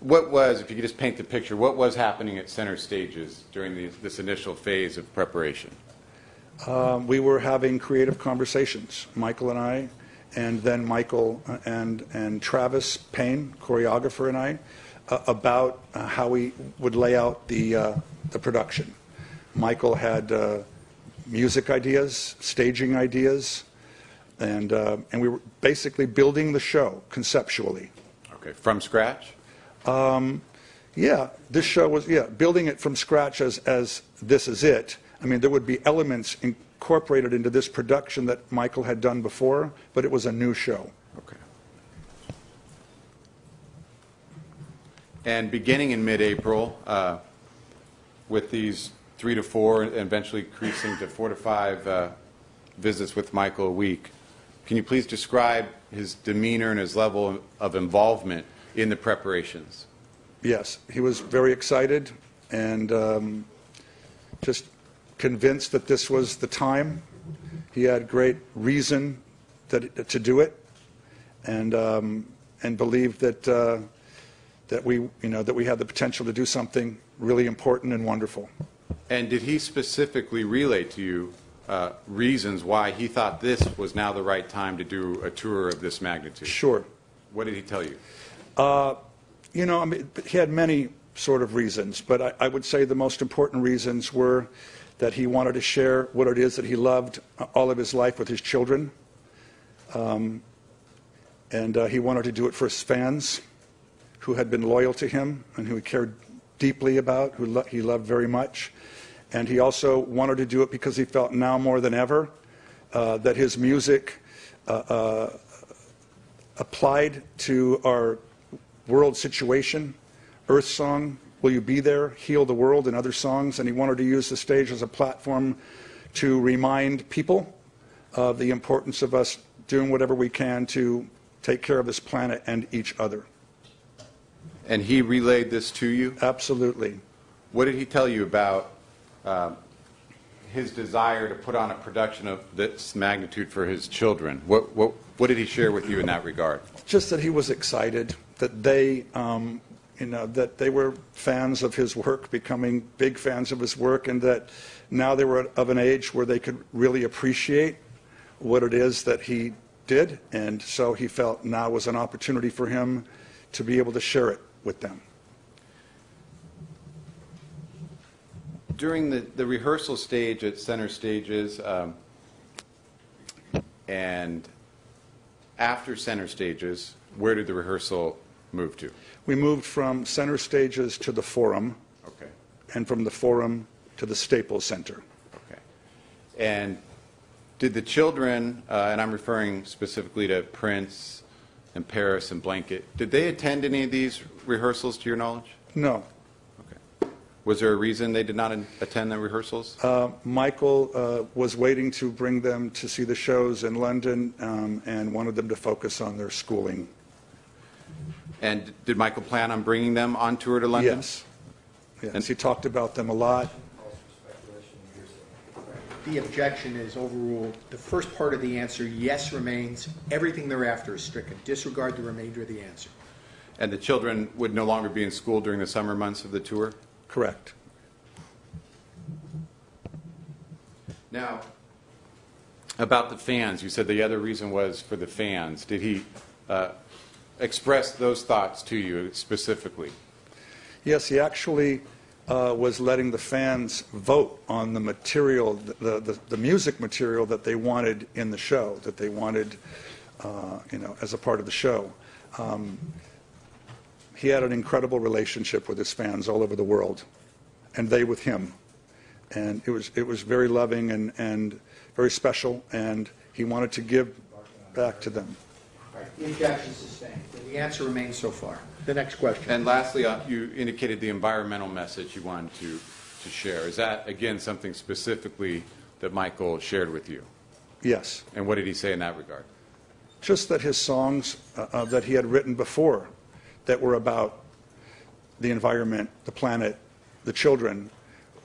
What was, if you could just paint the picture, what was happening at Center Stages during this initial phase of preparation? We were having creative conversations, Michael and I, and then Michael and Travis Payne, choreographer, and I, about how we would lay out the production. Michael had music ideas, staging ideas, and we were basically building the show conceptually. Okay, from scratch? Yeah, this show was, building it from scratch as This Is It. I mean, there would be elements incorporated into this production that Michael had done before, but it was a new show. Okay. And beginning in mid-April, with these 3 to 4, and eventually increasing to 4 to 5 visits with Michael a week, can you please describe his demeanor and his level of involvement in the preparations? Yes, he was very excited and just convinced that this was the time. He had great reason to do it, and believed that we had the potential to do something really important and wonderful. And did he specifically relay to you reasons why he thought this was now the right time to do a tour of this magnitude? Sure. What did he tell you? I mean, he had many sort of reasons, but I would say the most important reasons were that he wanted to share what it is that he loved all of his life with his children. And he wanted to do it for his fans who had been loyal to him and who he cared deeply about, who he loved very much. And he also wanted to do it because he felt now more than ever that his music applied to our world situation. Earth Song, Will You Be There, Heal the World, and other songs. And he wanted to use the stage as a platform to remind people of the importance of us doing whatever we can to take care of this planet and each other. And he relayed this to you? Absolutely. What did he tell you about his desire to put on a production of this magnitude for his children? What did he share with you in that regard? Just that he was excited, that that they were fans of his work, becoming big fans of his work, and that now they were of an age where they could really appreciate what it is that he did, and so he felt now was an opportunity for him to be able to share it with them. During the rehearsal stage at Center Stages and after Center Stages, where did the rehearsal move to? We moved from Center Stages to the Forum, okay, and from the Forum to the Staples Center. Okay. And did the children, and I'm referring specifically to Prince and Paris and Blanket, did they attend any of these rehearsals to your knowledge? No. Okay. Was there a reason they did not attend the rehearsals? Michael was waiting to bring them to see the shows in London and wanted them to focus on their schooling. And did Michael plan on bringing them on tour to London? Yes. Yes, and he talked about them a lot. The objection is overruled. The first part of the answer, yes, remains. Everything thereafter is stricken. Disregard the remainder of the answer. And the children would no longer be in school during the summer months of the tour? Correct. Now, about the fans, you said the other reason was for the fans. Did he express those thoughts to you specifically? Yes, he actually was letting the fans vote on the material, the music material that they wanted in the show, that they wanted, as a part of the show. He had an incredible relationship with his fans all over the world, and they with him. And it was very loving and very special, and he wanted to give back to them. Right. The objection is sustained. The answer remains so far. The next question. And lastly, you indicated the environmental message you wanted to share. Is that, again, something specifically that Michael shared with you? Yes. And what did he say in that regard? Just that his songs that he had written before that were about the environment, the planet, the children,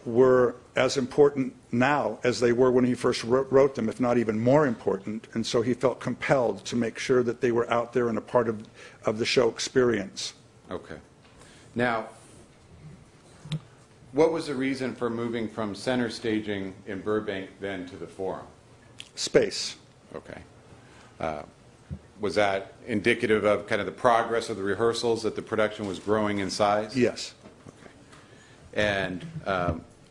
were as important now as they were when he first wrote them, if not even more important. And so he felt compelled to make sure that they were out there and a part of the show experience. Okay. Now, what was the reason for moving from center staging in Burbank then to the Forum? Space. Okay. Was that indicative of kind of the progress of the rehearsals, that the production was growing in size? Yes. Okay. And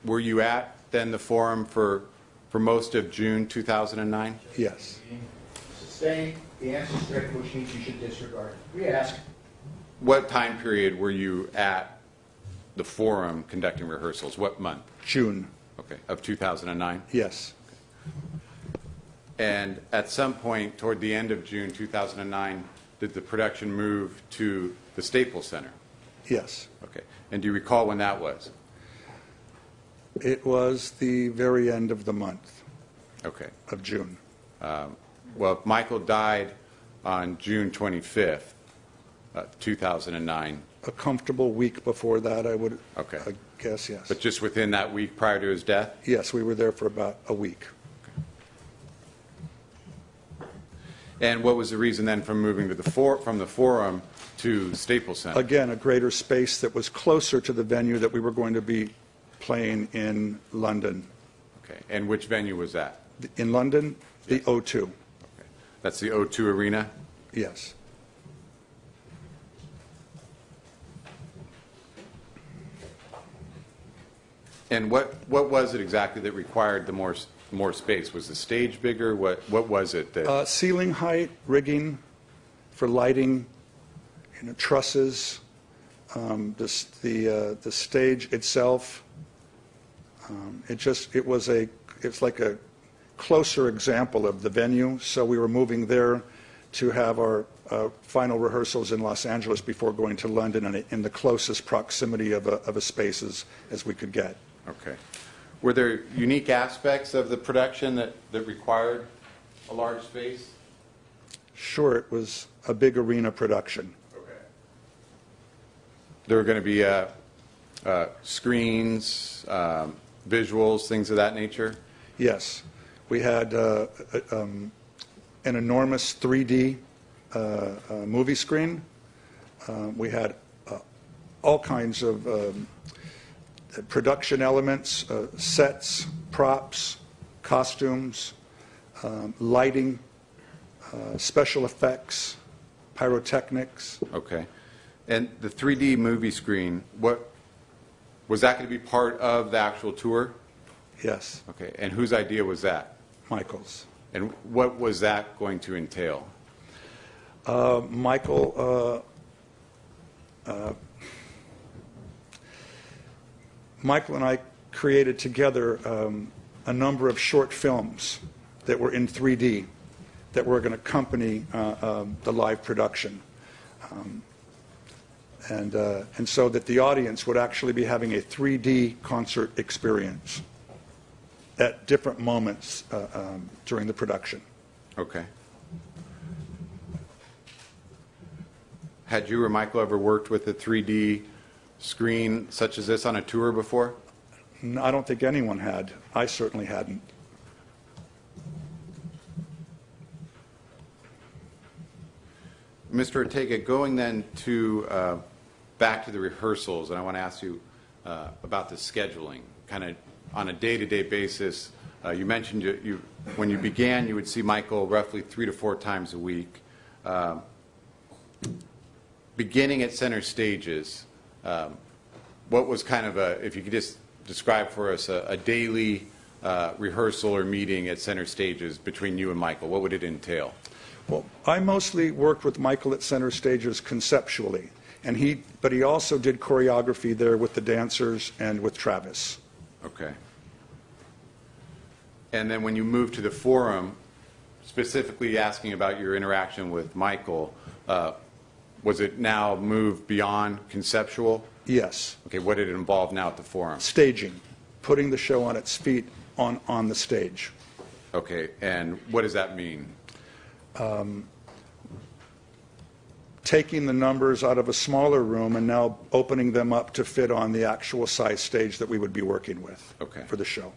were you at then the Forum for most of June 2009? Yes. Sustain, the answer is correct, which means you should disregard. Re-ask. What time period were you at the Forum conducting rehearsals? What month? June. Okay, of 2009? Yes. And at some point toward the end of June 2009, did the production move to the Staples Center? Yes. Okay. And do you recall when that was? It was the very end of the month Okay. of June. Well, Michael died on June 25th, 2009. A comfortable week before that, I would Okay. guess, yes. But just within that week prior to his death? Yes, we were there for about a week. And what was the reason then for moving to from the Forum to Staples Center? Again, a greater space that was closer to the venue that we were going to be playing in London. Okay. And which venue was that? In London, the Yes. O2. Okay. That's the O2 Arena? Yes. And what was it exactly that required the more space? Was the stage bigger? What was it that? Ceiling height, rigging for lighting, trusses, the stage itself. It's like a closer example of the venue. So we were moving there to have our final rehearsals in Los Angeles before going to London, and in the closest proximity of a space as we could get. Okay. Were there unique aspects of the production that required a large space? Sure, it was a big arena production. Okay. There were going to be screens, visuals, things of that nature? Yes. We had an enormous 3D movie screen. We had all kinds of production elements, sets, props, costumes, lighting, special effects, pyrotechnics. Okay. And the 3D movie screen, was that going to be part of the actual tour? Yes, Okay. And whose idea was that? Michael's. And what was that going to entail? Michael and I created together a number of short films that were in 3D that were going to accompany the live production. And so that the audience would actually be having a 3D concert experience at different moments during the production. Okay. Had you or Michael ever worked with a 3D screen such as this on a tour before? I don't think anyone had. I certainly hadn't. Mr. Ortega, going then to back to the rehearsals, and I want to ask you about the scheduling, kind of on a day-to-day basis. You mentioned when you began, you would see Michael roughly 3 to 4 times a week. Beginning at center stages, what was kind of if you could just describe for us a daily rehearsal or meeting at center stages between you and Michael, what would it entail? Well, I mostly worked with Michael at center stages conceptually, but he also did choreography there with the dancers and with Travis. Okay. And then when you moved to the Forum, specifically asking about your interaction with Michael, was it now moved beyond conceptual? Yes. Okay, what did it involve now at the Forum? Staging, putting the show on its feet on the stage. Okay, and what does that mean? Taking the numbers out of a smaller room and now opening them up to fit on the actual size stage that we would be working with Okay. for the show.